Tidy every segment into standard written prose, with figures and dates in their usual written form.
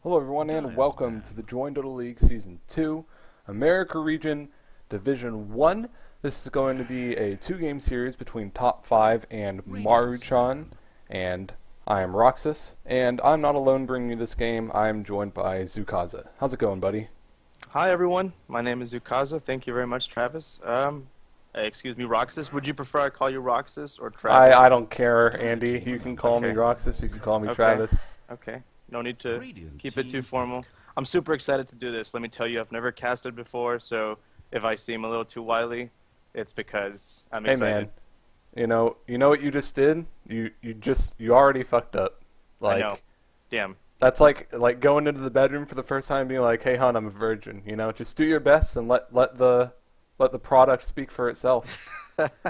Hello everyone and welcome to the joinDOTA League Season 2, America Region, Division 1. This is going to be a two-game series between Top 5 and Maruchan, and I am Roxas, and I'm not alone bringing you this game. I am joined by Zukaza. How's it going, buddy? Hi everyone, my name is Zukaza. Thank you very much, Travis. Excuse me, Roxas. Would you prefer I call you Roxas or Travis? I don't care, Andy. You can call me Roxas, you can call me Travis. Okay. No need to keep it too formal. I'm super excited to do this. Let me tell you, I've never casted before, so if I seem a little too wily, it's because I'm excited. Hey man, you know what you just did? You already fucked up. I know. Damn. That's like going into the bedroom for the first time and being like, "Hey, hon, I'm a virgin." Just do your best and let the product speak for itself,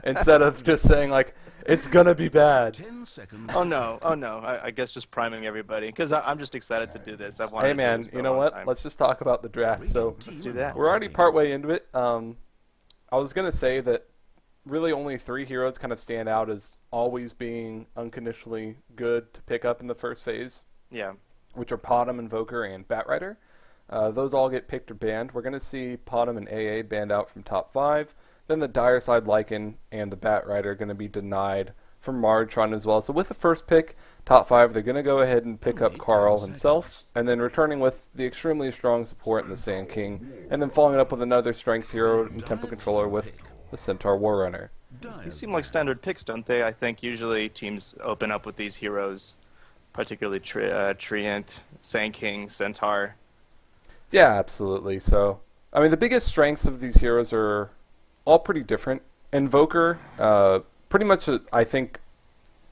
instead of just saying like, "It's gonna be bad." 10 seconds. Oh no. I guess just priming everybody because I'm just excited to do this. I've wanted Hey to do man, this for you a know long what? time. Let's just talk about the draft. So Let's do that. we're already partway into it. I was gonna say that really only 3 heroes kind of stand out as always being unconditionally good to pick up in the first phase, Yeah. which are Potom, Invoker, and Batrider. Those all get picked or banned. We're going to see Potom and AA banned out from top 5. Then the Dire Side Lycan and the Batrider are going to be denied from Maruchan as well. So with the first pick, top 5, they're going to go ahead and pick up Carl himself, and then returning with the extremely strong support in the Sand King, and then following it up with another strength hero and tempo controller with the Centaur Warrunner. These seem like standard picks, don't they? I think usually teams open up with these heroes, particularly Treant, Sand King, Centaur. Yeah, absolutely. So, I mean, the biggest strengths of these heroes are all pretty different. Invoker, pretty much, I think,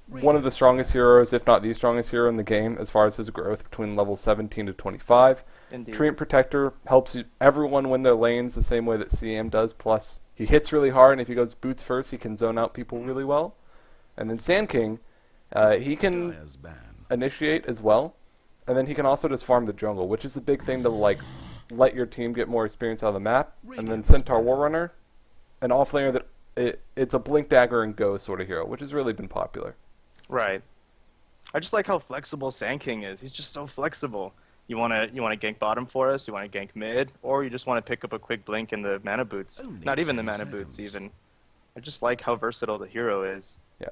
one of the strongest heroes, if not the strongest hero in the game, as far as his growth between level 17 to 25. Indeed. Treant Protector helps everyone win their lanes the same way that CM does, plus he hits really hard, and if he goes boots first, he can zone out people really well. And then Sand King, he can initiate as well. And then he can also just farm the jungle, which is a big thing to let your team get more experience out of the map. And then Centaur Warrunner, an offlaner that it's a blink dagger and go sort of hero, which has really been popular. Right. I just like how flexible Sand King is. He's just so flexible. You wanna gank bottom for us, you wanna gank mid, or you just wanna pick up a quick blink in the mana boots. Not even the mana boots even. I just like how versatile the hero is. Yeah.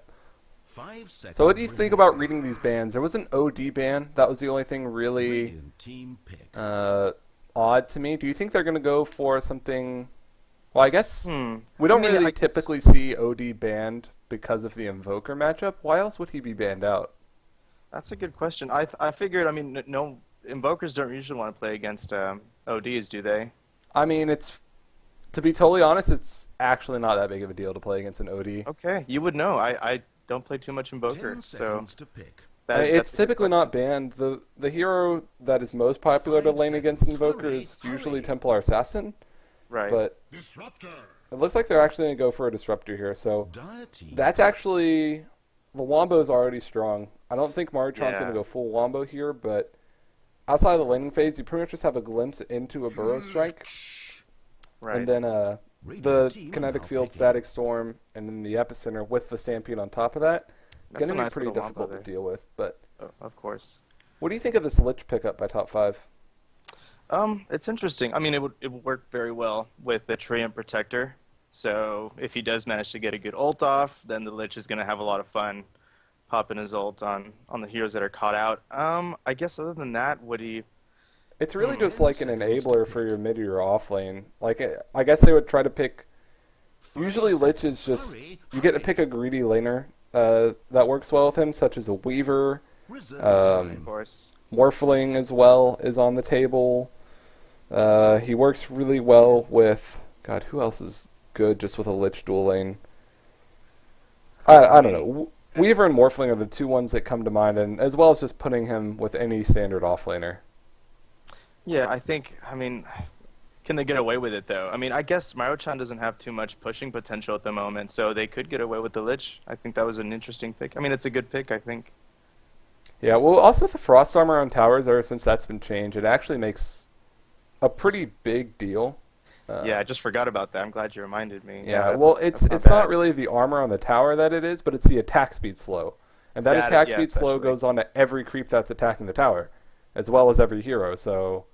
5 seconds. So what do you think about reading these bans? There was an OD ban. That was the only thing really Team pick. odd to me. Do you think they're going to go for something... Well, I guess we don't I mean, really I guess- typically see OD banned because of the Invoker matchup. Why else would he be banned out? That's a good question. I figured, I mean, no, Invokers don't usually want to play against ODs, do they? I mean, to be totally honest, it's actually not that big of a deal to play against an OD. Okay, you would know. I don't play too much Invoker, 10 so seconds to pick. It's typically not banned. The hero that is most popular to lane against Invoker is usually Templar Assassin, right. but Disruptor. it looks like they're actually going to go for a Disruptor here, so that's actually... The Wombo is already strong. I don't think Maruchan's going to go full Wombo here, but outside of the laning phase, you pretty much just have a glimpse into a Burrow Strike, Right. and then the Kinetic Field, Static Storm, and then the Epicenter with the Stampede on top of that. That's Going to a be nice pretty little wombo difficult to there. deal with, but Oh, of course. what do you think of this Lich pickup by top 5? It's interesting. I mean, it would work very well with the Treant Protector. So if he does manage to get a good ult off, then the Lich is going to have a lot of fun popping his ult on the heroes that are caught out. I guess other than that, would he... It's really just like an enabler for your mid or your off lane. Like, I guess they would try to pick... Usually Lich is just... You get to pick a greedy laner that works well with him, such as a Weaver. Of course. Morphling as well is on the table. He works really well with... God, who else is good just with a Lich dual lane? I don't know. Weaver and Morphling are the two ones that come to mind, and as well as just putting him with any standard offlaner. Yeah, I mean, can they get away with it, though? I mean, I guess Maruchan doesn't have too much pushing potential at the moment, so they could get away with the Lich. I think that was an interesting pick. I mean, it's a good pick, I think. Yeah, well, also with the Frost Armor on towers, ever since that's been changed, it actually makes a pretty big deal. Yeah, I just forgot about that. I'm glad you reminded me. Yeah, well, it's not really the armor on the tower that it is, but it's the attack speed slow. And that attack speed slow especially. goes on to every creep that's attacking the tower. as well as every hero. So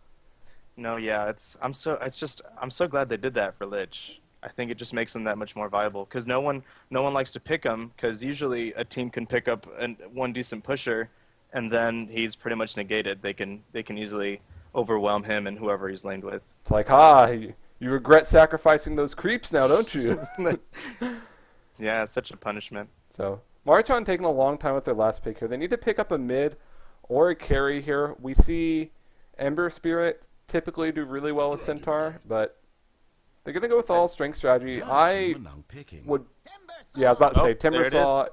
No, yeah, I'm so glad they did that for Lich. I think it just makes him that much more viable because no one likes to pick him because usually a team can pick up one decent pusher, and then he's pretty much negated. They can easily overwhelm him and whoever he's laned with. it's like, you regret sacrificing those creeps now, don't you? Yeah, it's such a punishment. So Maruchan taking a long time with their last pick here. They need to pick up a mid or a carry here. We see Ember Spirit typically do really well with Centaur, but they're going to go with all strength strategy. I would, I was about to say Timbersaw.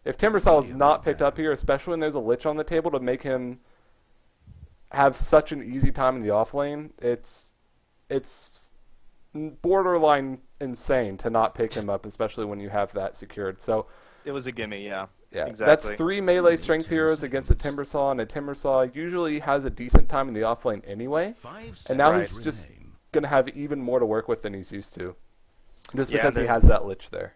If Timbersaw is not picked up here, especially when there's a Lich on the table to make him have such an easy time in the off lane, it's borderline insane to not pick him up, especially when you have that secured. So it was a gimme, yeah. Yeah, exactly. That's 3 melee strength heroes against a Timbersaw, and a Timbersaw usually has a decent time in the off lane anyway. And now he's just going to have even more to work with than he's used to, just because he has that Lich there.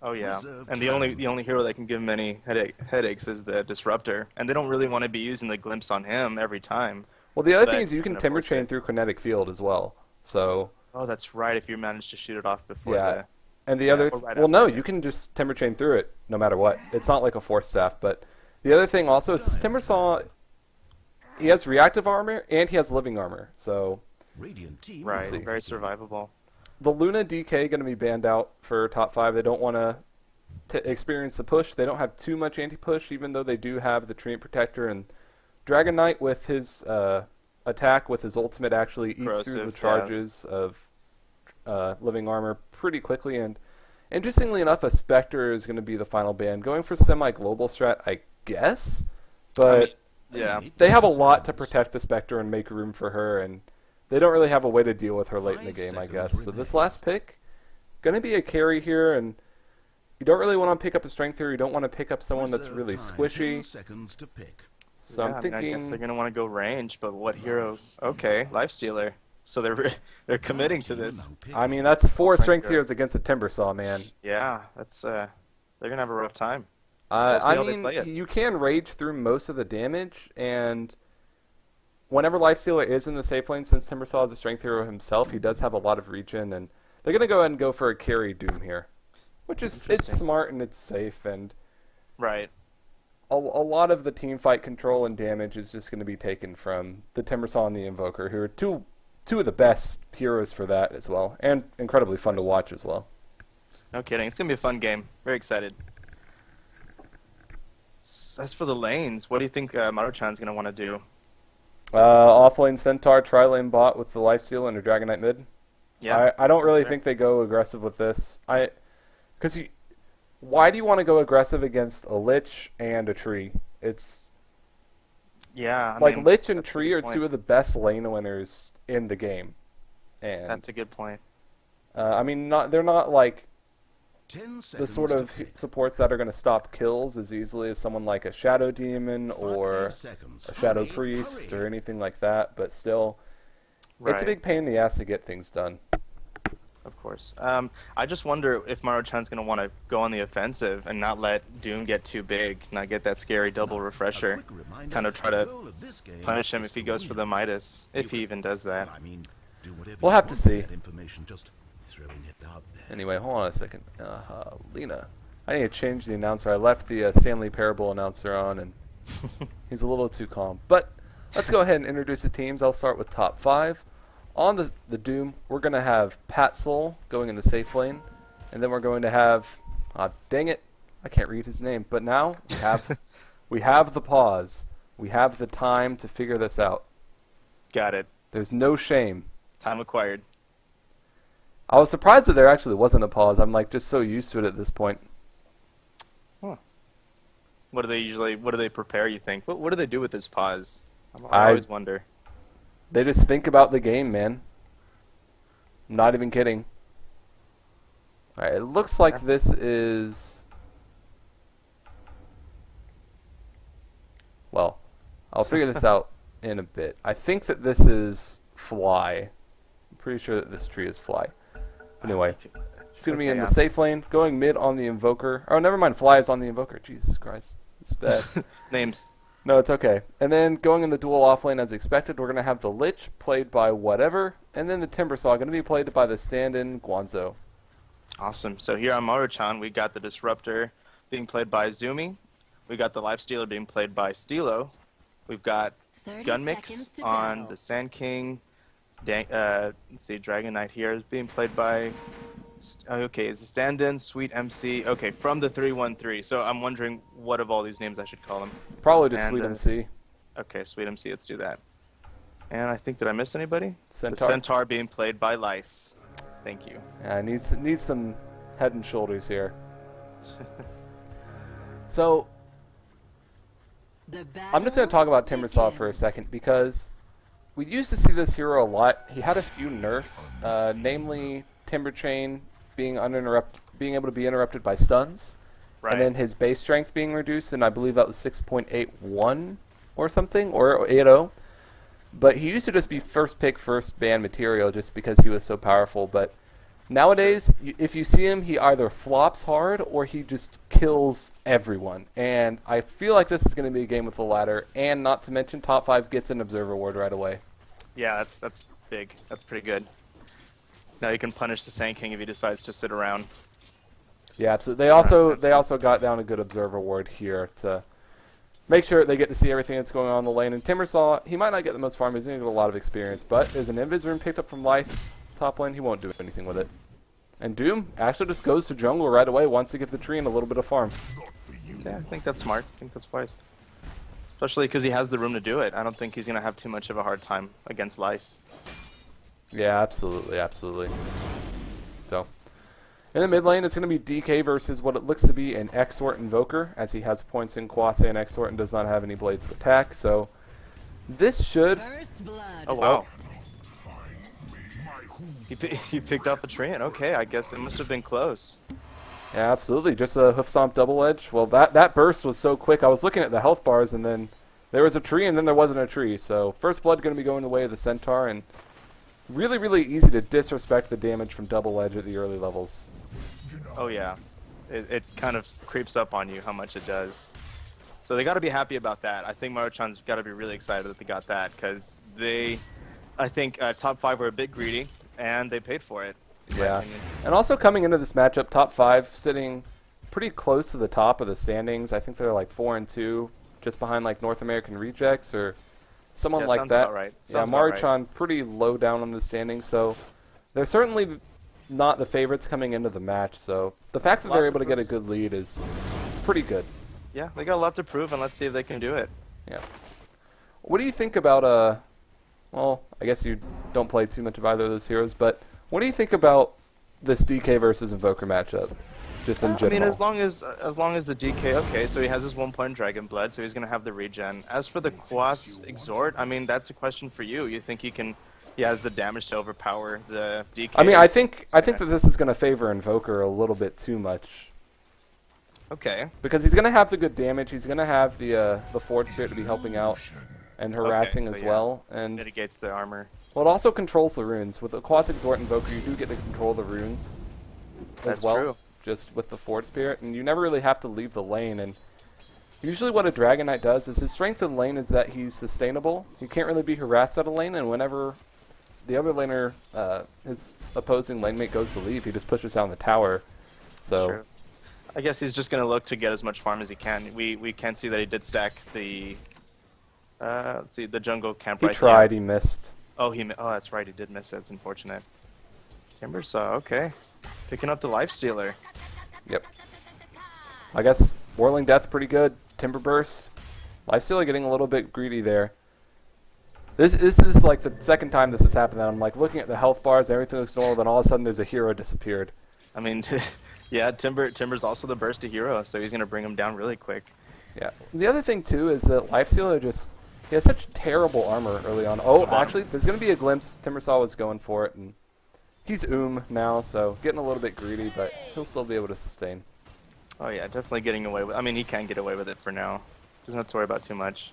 Oh yeah, and the only hero that can give him any headaches is the Disruptor, and they don't really want to be using the Glimpse on him every time. Well, the other thing is you can Timber Chain through Kinetic Field as well. So. Oh, that's right. If you manage to shoot it off before. Yeah. And the other, you can just Timber Chain through it no matter what. It's not like a Force Staff. But the other thing also is this Timbersaw, he has reactive armor and he has living armor. So, right, very survivable. The Luna DK going to be banned out for top 5. They don't want to experience the push. They don't have too much anti-push, even though they do have the Treant Protector. And Dragon Knight with his attack with his ultimate actually eats through the charges of living armor pretty quickly. And interestingly enough, a Spectre is going to be the final ban, going for semi-global strat, I guess. But they have a lot to protect the Spectre and make room for her, and they don't really have a way to deal with her late in the game, I guess. So this last pick, going to be a carry here, and you don't really want to pick up a strength here. You don't want to pick up someone that's really squishy. So I'm thinking, I guess they're going to want to go range, but what hero? Okay, Lifestealer. So they're committing to this. I mean, that's 4 strength heroes against a Timbersaw, man. Yeah, that's they're going to have a rough time. I mean, you can rage through most of the damage, and whenever Lifestealer is in the safe lane, since Timbersaw is a strength hero himself, he does have a lot of regen, and they're going to go ahead and go for a carry Doom here, which is it's smart and it's safe, and right. A lot of the team fight control and damage is just going to be taken from the Timbersaw and the Invoker, who are two of the best heroes for that as well, and incredibly fun to watch as well. No kidding. It's going to be a fun game. Very excited. As for the lanes, what do you think Maruchan's going to want to do? Offlane Centaur, tri-lane bot with the Lifesteal and a Dragon Knight mid. Yeah, I don't really think they go aggressive with this. Why do you want to go aggressive against a Lich and a Tree? It's I mean, Lich and Tree are 2 of the best lane winners in the game. And that's a good point. I mean, they're not like the sort of supports that are going to stop kills as easily as someone like a Shadow Demon or a Shadow Priest or anything like that, but still, it's a big pain in the ass to get things done. Of course. I just wonder if Maruchan's going to want to go on the offensive and not let Doom get too big, not get that scary double refresher, kind of try to punish him if he goes for the Midas, if he even does that. We'll have to see. Anyway, hold on a second. Lena. I need to change the announcer. I left the Stanley Parable announcer on, and he's a little too calm. But let's go ahead and introduce the teams. I'll start with top 5. On the Doom, we're going to have Pat Soul going in the safe lane, and then we're going to have, dang it, I can't read his name, but now we have the pause. We have the time to figure this out. Got it. There's no shame. Time acquired. I was surprised that there actually wasn't a pause. I'm like just so used to it at this point. Huh. What do they prepare, you think? What do they do with this pause? I always wonder. They just think about the game, man. I'm not even kidding. Alright, it looks like this is... Well, I'll figure this out in a bit. I think that this is Fly. I'm pretty sure that this tree is Fly. Anyway, it's going to be in the safe lane, going mid on the Invoker. Oh, never mind, Fly is on the Invoker. Jesus Christ. It's bad. Names. No, it's okay. And then going in the dual offlane as expected, we're going to have the Lich played by whatever, and then the Timbersaw going to be played by the stand-in Guanzo. Awesome. So here on Maruchan, we got the Disruptor being played by Zumi. We got the Lifestealer being played by Stilo. We've got 30 Gunmix seconds to on battle. the Sand King. Let's see, Dragon Knight here is being played by... Okay, is the stand-in Sweet MC? Okay, from the 313. So I'm wondering what of all these names I should call him. Probably just And, Sweet MC. Okay, Sweet MC, let's do that. And I think, did I miss anybody? Centaur. The Centaur being played by Lice. Thank you. Yeah, needs some head and shoulders here. So I'm just going to talk about Timbersaw for a second because we used to see this hero a lot. He had a few nerfs, namely Timber Chain being able to be interrupted by stuns, Right. and then his base strength being reduced, and I believe that was 6.81 or something, or 8.0. But he used to just be first pick, first ban material just because he was so powerful. But nowadays, if you see him, he either flops hard or he just kills everyone. And I feel like this is going to be a game with the latter. And not to mention, top 5 gets an Observer Ward right away. Yeah, that's big. That's pretty good. Now you can punish the Sand King if he decides to sit around. Yeah, absolutely. So They also got down a good Observer Ward here to make sure they get to see everything that's going on in the lane. And Timbersaw, he might not get the most farm, he's going to get a lot of experience. But there's an Invis Rune picked up from Lice top lane, he won't do anything with it. And Doom actually just goes to jungle right away, wants to give the tree in a little bit of farm. Yeah, I think that's smart. I think that's wise. Especially because he has the room to do it. I don't think he's going to have too much of a hard time against Lice. Yeah, absolutely, absolutely. So, in the mid lane, it's going to be DK versus what it looks to be an Exort Invoker, as he has points in Quasi and Exort and does not have any blades of attack. So, this should... First blood. Oh, wow. He picked off the Treant. Okay, I guess it must have been close. Yeah, absolutely. Just a Hoof Stomp double edge. Well, that burst was so quick. I was looking at the health bars, and then there was a tree, and then there wasn't a tree. So, first blood going to be going the way of the Centaur, and really, really easy to disrespect the damage from double edge at the early levels. Oh, yeah. It kind of creeps up on you how much it does. So they got to be happy about that. I think Maruchan's got to be really excited that they got that, because I think top 5 were a bit greedy, and they paid for it. in my Yeah. opinion. And also coming into this matchup, top 5 sitting pretty close to the top of the standings. I think they're like 4 and 2, just behind like North American Rejects or someone Yeah, like sounds that. about right. Yeah, Sounds about right. Maruchan pretty low down on the standings, so they're certainly not the favorites coming into the match. So the fact that Lot they're to able to get a prove. good lead is pretty good. Yeah, they got a lot to prove, and let's see if they can do it. Yeah. What do you think about well, I guess you don't play too much of either of those heroes, but what do you think about this DK versus Invoker matchup? Just in I general. mean, as long as the DK, okay, so he has his 1 point Dragon Blood, so he's gonna have the regen. As for the Quas Exhort, I mean, that's a question for you. You think he has the damage to overpower the DK? I mean, I think that this is going to favor Invoker a little bit too much. Okay. Because he's going to have the good damage, he's going to have the Forge Spirit to be helping out and harassing so as yeah. well. And Mitigates the armor. well, it also controls the runes. With the Quas Exhort Invoker, you do get to control the runes That's as well, true. just with the Forge Spirit, and you never really have to leave the lane. And usually what a Dragon Knight does is his strength in lane is that he's sustainable. He can't really be harassed out of lane, and whenever the other laner, his opposing lane mate goes to leave, he just pushes down the tower. So True. I guess he's just gonna look to get as much farm as he can. We can see that he did stack the let's see, the jungle camp he right tried, there. he missed. Oh, that's right, he did miss. That's unfortunate. Timbersaw, okay. Picking up the Lifestealer. Yep. I guess Whirling Death pretty good. Timber Burst. Lifestealer getting a little bit greedy there. This is like the second time this has happened that I'm like looking at the health bars, everything looks normal, then all of a sudden there's a hero disappeared. I mean, yeah, Timber's also the bursty hero, so he's gonna bring him down really quick. Yeah. The other thing too is that Lifestealer he has such terrible armor early on. Oh, actually, there's gonna be a glimpse. Timbersaw was going for it, and he's now, so getting a little bit greedy, but he'll still be able to sustain. Oh yeah, definitely getting away with. I mean, he can get away with it for now. Doesn't have to worry about too much.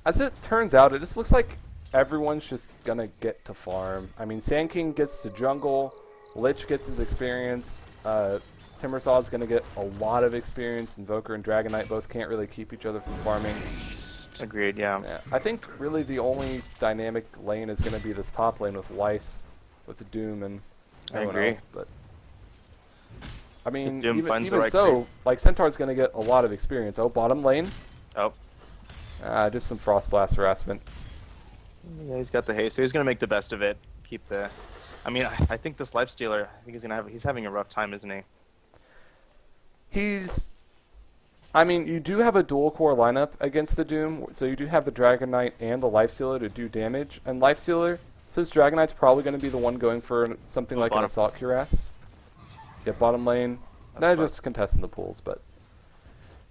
As it turns out, it just looks like everyone's just gonna get to farm. I mean, Sand King gets to jungle, Lich gets his experience, Timbersaw's gonna get a lot of experience, Invoker and Dragon Knight both can't really keep each other from farming. Agreed, yeah. Yeah, I think really the only dynamic lane is going to be this top lane with Weiss, with the Doom and everyone else. But I mean, Doom finds the even right so, creep. like Centaur's going to get a lot of experience. Oh, bottom lane. Oh. Just some Frost Blast harassment. Yeah, he's got the haste, so he's gonna make the best of it. Keep the. I mean, I think this Lifestealer. I think he's having a rough time, isn't he? I mean, you do have a dual core lineup against the Doom, so you do have the Dragon Knight and the Lifestealer to do damage. And Lifestealer, since Dragon Knight's probably going to be the one going for something like an Assault Cuirass. Yeah, bottom lane. Not just contesting the pools, but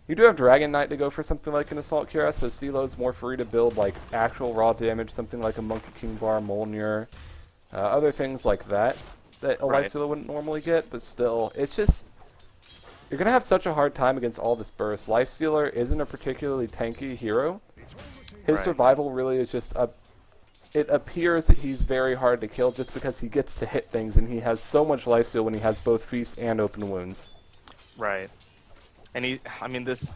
you do have Dragon Knight to go for something like an Assault Cuirass, so CeeLo's more free to build like actual raw damage, something like a Monkey King Bar, Mjolnir, other things like that a Lifestealer wouldn't normally get, but still, it's just, you're going to have such a hard time against all this burst. Lifestealer isn't a particularly tanky hero. His survival really is just it appears that he's very hard to kill just because he gets to hit things, and he has so much lifesteal when he has both Feast and Open Wounds. Right. And this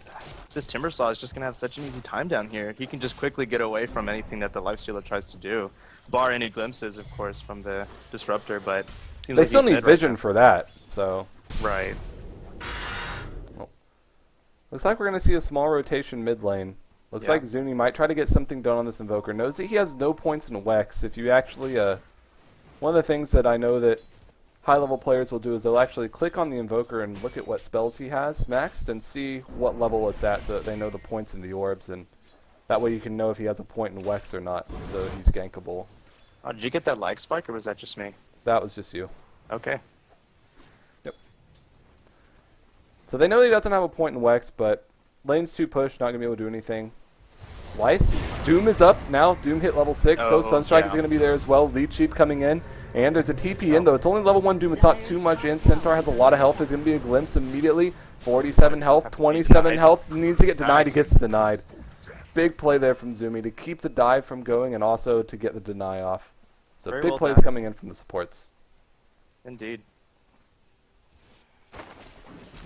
Timbersaw is just going to have such an easy time down here. He can just quickly get away from anything that the Lifestealer tries to do. Bar any glimpses, of course, from the Disruptor, but... They still need vision for that, so... Right. Well, looks like we're going to see a small rotation mid lane. Looks like Zuni might try to get something done on this Invoker. Knows that he has no points in Wex. If you actually... one of the things that I know that high-level players will do is they'll actually click on the Invoker and look at what spells he has maxed and see what level it's at so that they know the points in the orbs, and that way you can know if he has a point in Wex or not, so he's gankable. Oh, did you get that lag spike, or was that just me? That was just you. Okay. Yep. So they know he doesn't have a point in Wex, but lane's too pushed, not going to be able to do anything. Weiss, Doom is up now. Doom hit level 6, so Sunstrike is going to be there as well. Lead Sheep coming in, and there's a TP in, though. It's only level 1 Doom. It's not too much in. Centaur has a lot of health. There's going to be a glimpse immediately. 47 health, 27 health. Needs to get denied. He gets denied. Big play there from Zumi to keep the dive from going and also to get the deny off. So Very big well plays done. coming in from the supports. Indeed.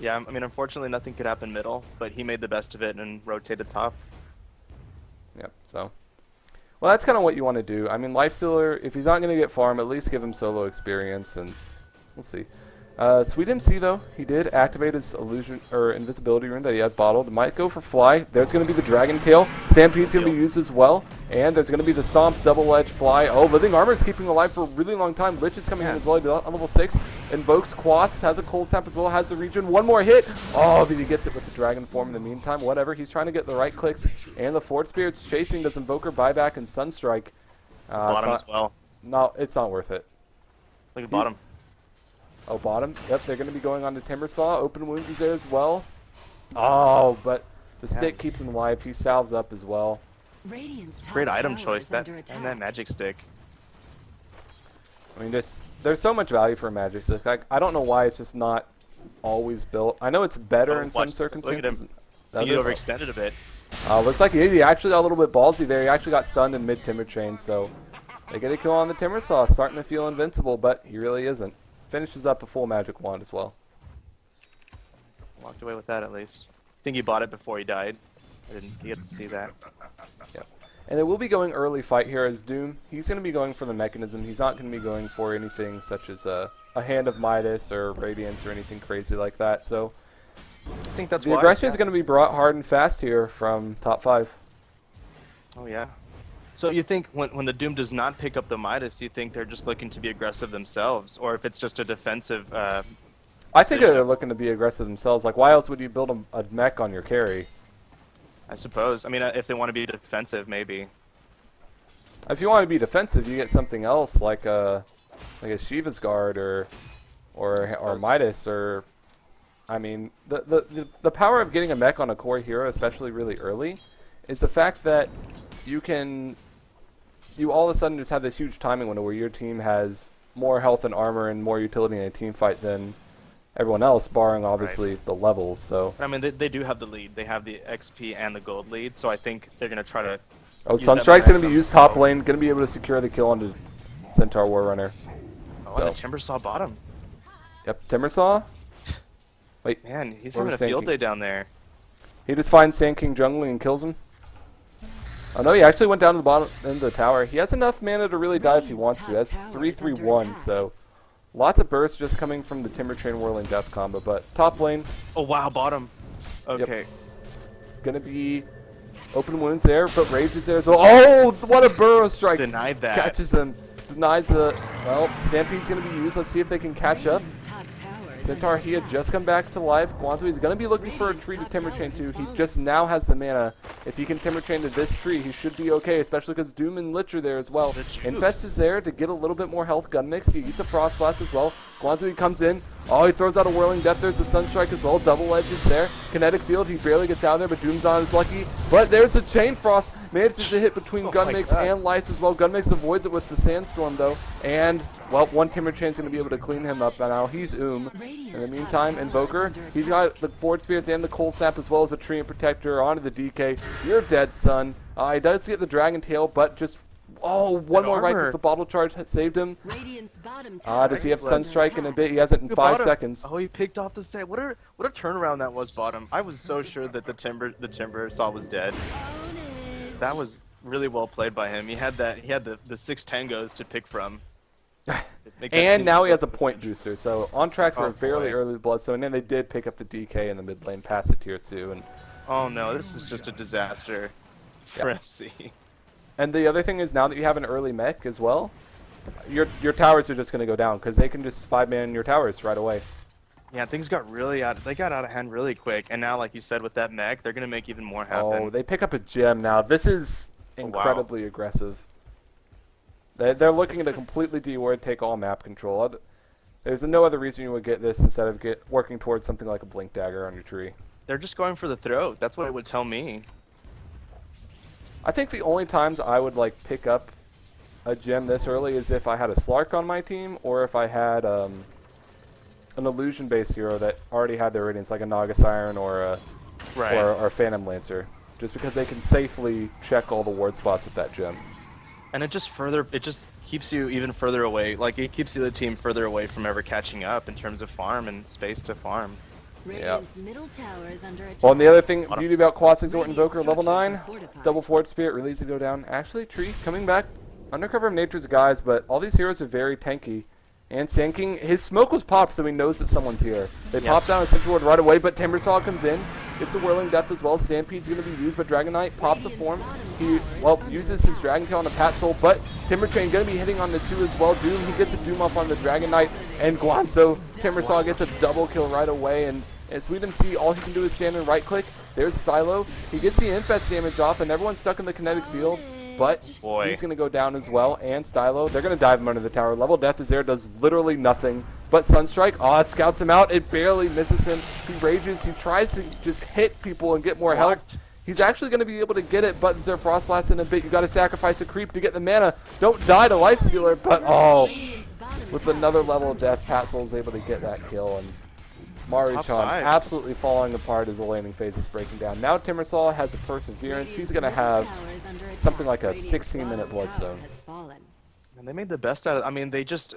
Yeah, I mean, unfortunately, nothing could happen middle, but he made the best of it and rotated top. Yep, so. Well, that's kind of what you want to do. I mean, Lifestealer, if he's not going to get farm, at least give him solo experience, and we'll see. Sweet MC, though, he did activate his illusion or invisibility rune that he had bottled. Might go for fly. There's going to be the Dragon Tail. Stampede's going to be used as well. And there's going to be the Stomp, Double Edge, Fly. Oh, Living Armor is keeping alive for a really long time. Lich is coming in as well. He's on level 6. Invokes Quas, has a Cold Snap as well, has the regen. One more hit. Oh, but he gets it with the Dragon form in the meantime. Whatever. He's trying to get the right clicks. And the Fort Spirit's chasing this Invoker buyback and Sunstrike. Bottom as well. No, it's not worth it. Look at bottom. Oh, bottom. Yep, they're going to be going on to Timbersaw. Open Wounds is there as well. Oh, but the stick keeps him alive. He salves up as well. Great item choice, that and that magic stick. I mean, there's so much value for a magic stick. I don't know why it's just not always built. I know it's better in some circumstances. Look at him. He overextended a bit. Looks like he actually got a little bit ballsy there. He actually got stunned in mid-Timber Chain, so they get a kill on the Timbersaw. Starting to feel invincible, but he really isn't. Finishes up a full magic wand as well. Walked away with that at least. I think he bought it before he died. I didn't get to see that. Yep. And it will be going early fight here as Doom. He's going to be going for the mechanism. He's not going to be going for anything such as a Hand of Midas or Radiance or anything crazy like that. So I think that's the aggression is going to be brought hard and fast here from top 5. Oh yeah. So you think when the Doom does not pick up the Midas, you think they're just looking to be aggressive themselves, or if it's just a defensive? I think they're looking to be aggressive themselves. Like, why else would you build a mech on your carry? I suppose. I mean, if they want to be defensive, maybe. If you want to be defensive, you get something else like a Shiva's Guard or Midas or. I mean, the power of getting a mech on a core hero, especially really early, is the fact that you all of a sudden just have this huge timing window where your team has more health and armor and more utility in a team fight than everyone else, barring obviously the levels. So I mean, they do have the lead. They have the XP and the gold lead. So I think they're going to try to. Oh, Sunstrike's going to be used top lane. Going to be able to secure the kill onto Centaur Warrunner. Oh, and the Timbersaw bottom. Yep, Timbersaw. Wait, man, he's having a field day down there. He just finds Sand King jungling and kills him. Oh no, he actually went down to the bottom end of the tower. He has enough mana to really die if he wants to. That's 3-3-1, so lots of bursts just coming from the Timber Chain Whirling Death combo. But top lane, Oh wow, bottom. Okay. Yep. Gonna be open wounds there, but Rage is there as well. Oh, what a burrow strike! Denied that. Catches him, denies the. Well, Stampede's gonna be used. Let's see if they can catch up. Centaur, he had just come back to life. Guanzo, he's going to be looking for a tree to Timber Chain to. He just now has the mana. If he can Timber Chain to this tree, he should be okay, especially because Doom and Lich are there as well. Infest is there to get a little bit more health gun mix. He eats a Frost Blast as well. Guanzo, he comes in. Oh, he throws out a Whirling Death. There's a Sunstrike as well. Double Edge is there. Kinetic Field, he barely gets out there, but Doom's not as lucky. But there's a Chain Frost. Manages to hit between Gunmix and Lice as well. Gunmix avoids it with the Sandstorm though. And, well, one Timber Chain's going to be able to clean him up now. He's In the meantime, Invoker, he's got the Forward Spirits and the Cold Snap as well as a Treant Protector onto the DK. You're dead, son. He does get the Dragon Tail, but just, one more right with the Bottle Charge had saved him. Does he have Sunstrike in a bit? He has it in 5 seconds. Oh, he picked off the set. What a turnaround that was, bottom. I was so sure that the Timber Saw was dead. That was really well played by him. He had the 6 tangos to pick from. And now he has a point juicer, so on track for a fairly early Bloodstone, and then they did pick up the DK in the mid lane past the tier 2. And oh no, this is just a disaster for MC. And the other thing is, now that you have an early mech as well, your towers are just going to go down, because they can just 5-man your towers right away. Yeah, things got they got out of hand really quick, and now, like you said, with that mech, they're going to make even more happen. Oh, they pick up a gem now. This is incredibly aggressive. They're looking to completely deward, take all map control. There's no other reason you would get this instead of working towards something like a Blink Dagger on your tree. They're just going for the throat. That's what it would tell me. I think the only times I would pick up a gem this early is if I had a Slark on my team, or if I had an illusion-based hero that already had their radiance, like a Naga Siren or a Phantom Lancer, just because they can safely check all the ward spots with that gem. And it just keeps you even further away. Like, it keeps the other team further away from ever catching up in terms of farm and space to farm. Yeah. Well, and the other thing, beauty about Quas Exort Invoker, level 9, double Forward Spirit, release to go down. Actually, Tree coming back, Undercover of Nature's guys, but all these heroes are very tanky. And Sand King, his smoke was popped, so he knows that someone's here. They pop down a Central Ward right away, but Timbersaw comes in. Gets a Whirling Death as well. Stampede's going to be used, but Dragon Knight pops a form. He, uses his Dragon Tail on the Pat Soul, but Timber Chain going to be hitting on the 2 as well. Doom, he gets a Doom off on the Dragon Knight, and Guanzo, Timbersaw gets a double kill right away, and as we can see, all he can do is stand and right-click. There's Stylo. He gets the Infest damage off, and everyone's stuck in the kinetic field. But he's going to go down as well, and Stylo, they're going to dive him under the tower. Level Death is there, does literally nothing. But Sunstrike, it scouts him out. It barely misses him. He rages. He tries to just hit people and get more health. He's actually going to be able to get it. Buttons there, Frost Blast in a bit. You got to sacrifice a creep to get the mana. Don't die to Life Stealer, but with another level of death, Pat Soul's able to get that kill, and Maruchan absolutely falling apart as the landing phase is breaking down. Now Timbersaw has a Perseverance. He's going to have something like a 16-minute Bloodstone. And they made the best out of it. I mean, they just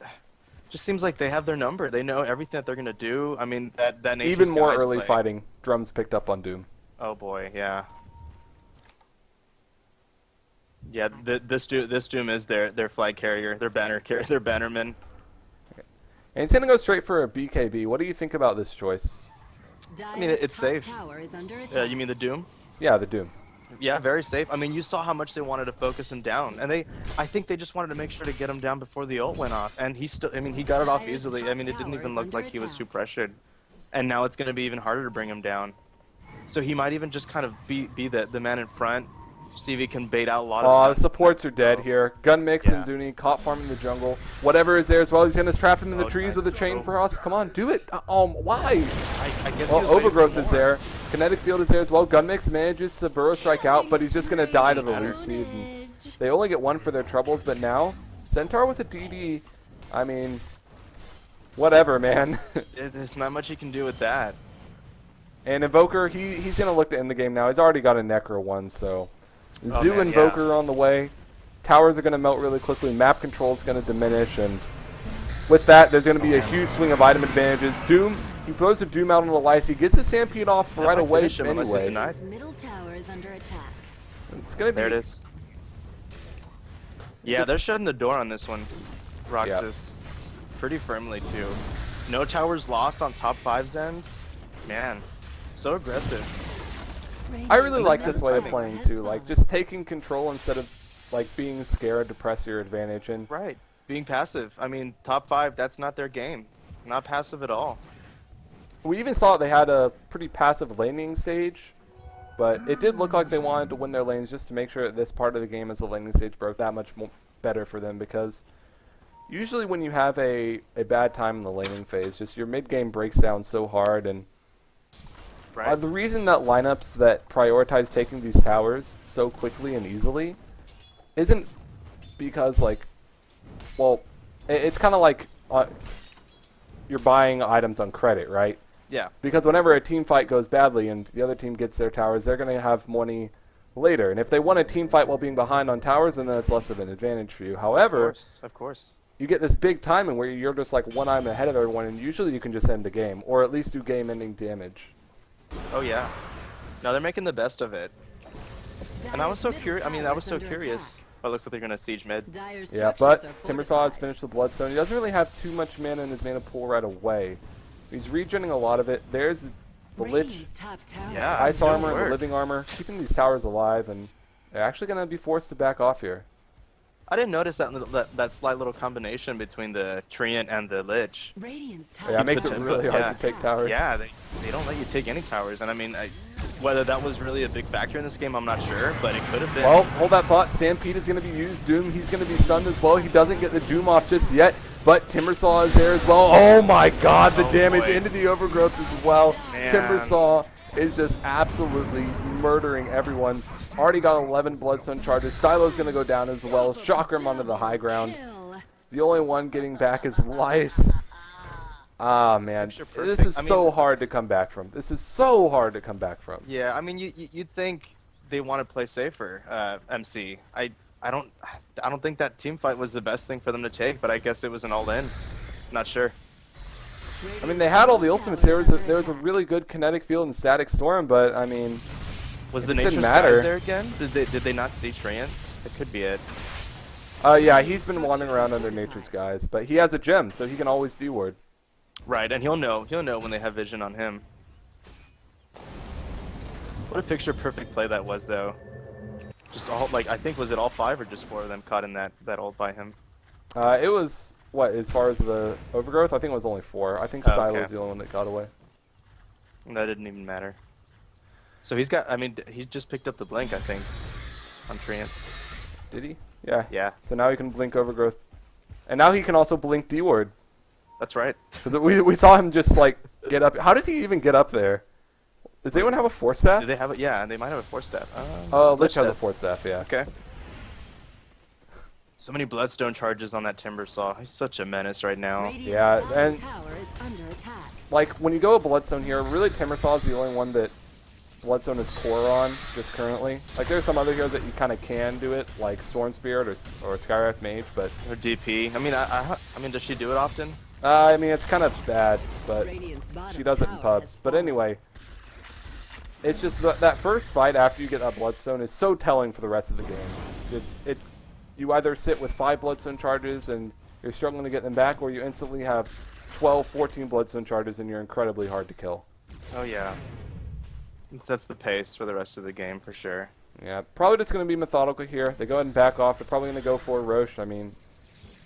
seems like they have their number. They know everything that they're going to do. I mean, that Nature's even more guys early play. fighting. Drums picked up on Doom. Oh boy, yeah. Yeah, this Doom is their flag carrier, their bannerman. And he's going to go straight for a BKB. What do you think about this choice? I mean, it's safe. You mean the Doom? Yeah, the Doom. Yeah, very safe. I mean, you saw how much they wanted to focus him down, and I think they just wanted to make sure to get him down before the ult went off, and he got it off easily. I mean, it didn't even look like he was too pressured, and now it's going to be even harder to bring him down. So he might even just kind of be the man in front, see if he can bait out a lot of the supports are dead here. Gunmix and Zuni caught farming the jungle. Whatever is there as well. He's going to trap him in the trees with a chain for us. Come on, do it. Why? I guess Overgrowth is there. Kinetic Field is there as well. Gunmix manages to burrow strike out, but he's just going to die to the loose seed. And they only get 1 for their troubles, but now Centaur with a DD, I mean, whatever, man. There's not much he can do with that. And Invoker, he's going to look to end the game now. He's already got a Necro 1, so Zoo Invoker on the way. Towers are going to melt really quickly. Map control is going to diminish, and with that, there's going to be a huge swing of item advantages. Doom, he throws the Doom out on the Lice. He gets the Stampede off right away anyway. Middle tower is under attack. It's gonna be. There it is. Yeah, they're shutting the door on this one, Roxas. Pretty firmly, too. No towers lost on top 5's end. Man, so aggressive. I really like this way of playing too, like just taking control instead of like being scared to press your advantage in. Right, being passive. I mean, top 5, that's not their game. Not passive at all. We even saw they had a pretty passive laning stage, but it did look like they wanted to win their lanes just to make sure that this part of the game as the laning stage broke that much better for them, because usually when you have a bad time in the laning phase, just your mid game breaks down so hard. And the reason that lineups that prioritize taking these towers so quickly and easily isn't because, like, well, it's kind of like you're buying items on credit, right? Yeah. Because whenever a team fight goes badly and the other team gets their towers, they're going to have money later. And if they won a team fight while being behind on towers, then that's less of an advantage for you. However, of course. You get this big timing where you're just like one item ahead of everyone, and usually you can just end the game, or at least do game-ending damage. Oh yeah. No, they're making the best of it. And I was so curious. I mean, I was so curious. Oh, it looks like they're gonna siege mid. Yeah, but Timbersaw has finished the Bloodstone. He doesn't really have too much mana in his mana pool right away. He's regenerating a lot of it. There's the Lich, Yeah, Ice Armor, and the Living Armor, keeping these towers alive, and they're actually going to be forced to back off here. I didn't notice that slight little combination between the Treant and the Lich. Yeah, it makes it really hard to take towers. Yeah, they don't let you take any towers, and I mean, whether that was really a big factor in this game, I'm not sure, but it could have been. Well, hold that thought. Stampede is going to be used. Doom, he's going to be stunned as well. He doesn't get the Doom off just yet, but Timbersaw is there as well. Oh my god, the damage into the Overgrowth as well. Man. Timbersaw is just absolutely murdering everyone. Already got 11 Bloodstone charges. Stylo's going to go down as well. Shocker him onto the high ground. The only one getting back is Lice. Ah, man. This is so hard to come back from. This is so hard to come back from. Yeah, I mean, you'd think they want to play safer, MC. I don't think that team fight was the best thing for them to take, but I guess it was an all-in. Not sure. I mean, they had all the ultimates. There was a really good kinetic field and static storm, but I mean, was the Nature's guys there again? Did they not see Treant? That could be it. Yeah, he's been wandering around under Nature's guys, but he has a gem, so he can always D-ward. Right, and he'll know when they have vision on him. What a picture-perfect play that was, though. Just all, like, I think, was it all 5 or just 4 of them caught in that ult by him? It was, what, as far as the Overgrowth? I think it was only 4. I think Stylo was the only one that got away. That didn't even matter. So he's got, I mean, he's just picked up the blink, I think, on Treant. Did he? Yeah. Yeah. So now he can blink Overgrowth. And now he can also blink D-ward. That's right. Because we saw him just, like, get up. How did he even get up there? Does anyone have a Force Staff? Do they have it? Yeah, they might have a Force Staff. Lich has a Force Staff, yeah. Okay. So many Bloodstone charges on that Timbersaw. He's such a menace right now. Yeah, and like when you go a Bloodstone here, really Timbersaw is the only one that Bloodstone is core on just currently. Like there's some other heroes that you kind of can do it, like Storm Spirit or Skywrath Mage, but or DP. I mean, I mean, does she do it often? I mean, it's kind of bad, but she does it in pubs. But anyway, it's just that first fight after you get that Bloodstone is so telling for the rest of the game. It's you either sit with 5 Bloodstone charges and you're struggling to get them back, or you instantly have 12, 14 Bloodstone charges and you're incredibly hard to kill. Oh yeah. It sets the pace for the rest of the game for sure. Yeah, probably just going to be methodical here. They go ahead and back off. They're probably going to go for Roche. I mean,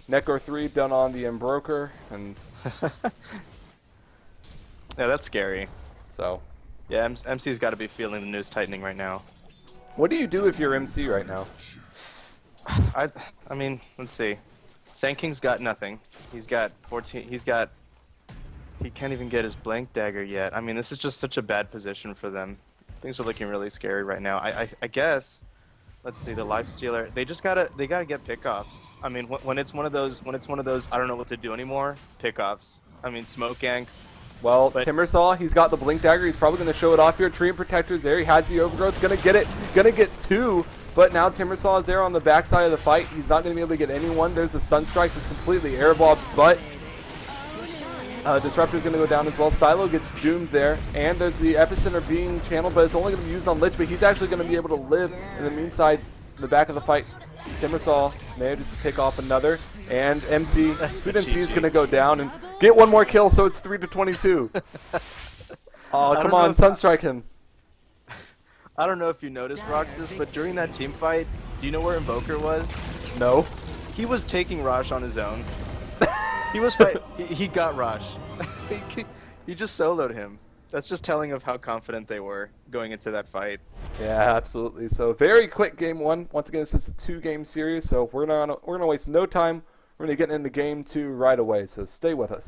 Necro 3 done on the Embroker, and yeah, that's scary. So, yeah, MC's got to be feeling the news tightening right now. What do you do if you're MC right now? I mean, let's see. Sand King's got nothing. He's got 14. He can't even get his blank dagger yet. I mean, this is just such a bad position for them. Things are looking really scary right now. I guess. Let's see, the Lifestealer. They gotta get pickoffs. I mean, when it's one of those I don't know what to do anymore. Pickoffs. I mean, smoke ganks. Well, Timbersaw, he's got the blink dagger. He's probably going to show it off here. Treant Protector's there. He has the Overgrowth. Gonna get it. Gonna get 2. But now Timbersaw is there on the backside of the fight. He's not going to be able to get anyone. There's a Sunstrike that's completely airballed, but Disruptor's going to go down as well. Stylo gets doomed there, and there's the Epicenter being channeled, but it's only going to be used on Lich, but he's actually going to be able to live. In the meantime, in the back of the fight, Timbersaw manages to pick off another, and MC Fudency is going to go down and get one more kill, so it's 3-22. Oh, come on, Sunstrike him. I don't know if you noticed, Roxas, but during that team fight, do you know where Invoker was? No. He was taking Rosh on his own. He got Rosh. He just soloed him. That's just telling of how confident they were going into that fight. Yeah, absolutely. So very quick game one. Once again, this is a 2-game series, so we're gonna waste no time. We're gonna get into game 2 right away. So stay with us.